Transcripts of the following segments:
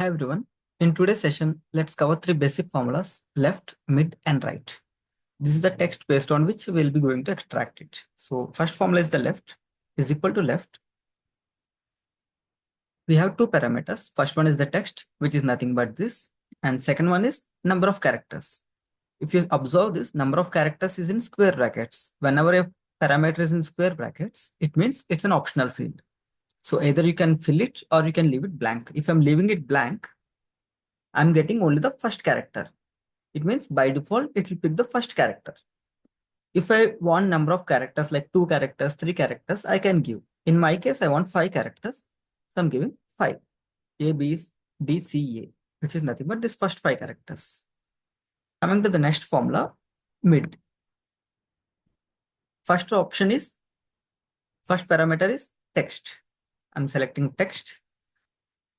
Hi everyone. In today's session, let's cover three basic formulas: left, mid, and right. This is the text based on which we'll be going to extract it. So first formula is the left is equal to left. We have two parameters. First one is the text, which is nothing but this. And second one is number of characters. If you observe this, number of characters is in square brackets. Whenever a parameter is in square brackets, it means it's an optional field. So either you can fill it or you can leave it blank. If I'm leaving it blank, I'm getting only the first character. It means by default, it will pick the first character. If I want number of characters like 2 characters, 3 characters, I can give. In my case, I want 5 characters. So I'm giving 5. A, B, D, C, A, which is nothing but this first 5 characters. Coming to the next formula, mid. First parameter is text. I'm selecting text.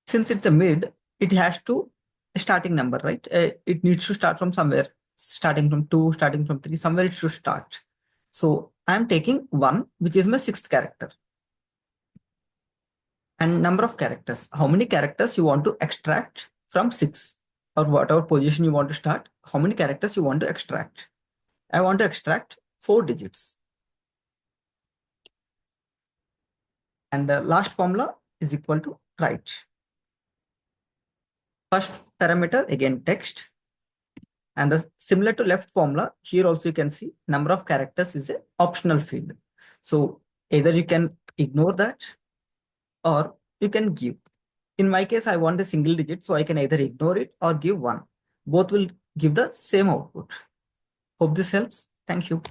Since it's a mid, it has to starting number, right? It needs to start from somewhere, starting from 2, starting from 3, somewhere it should start. So I'm taking 1, which is my 6th character. And number of characters, how many characters you want to extract from 6 or whatever position you want to start, how many characters you want to extract. I want to extract 4 digits. And the last formula is equal to right. First parameter, again, text. And similar to left formula, here also you can see number of characters is an optional field. So either you can ignore that or you can give. In my case, I want a single digit, so I can either ignore it or give 1. Both will give the same output. Hope this helps. Thank you.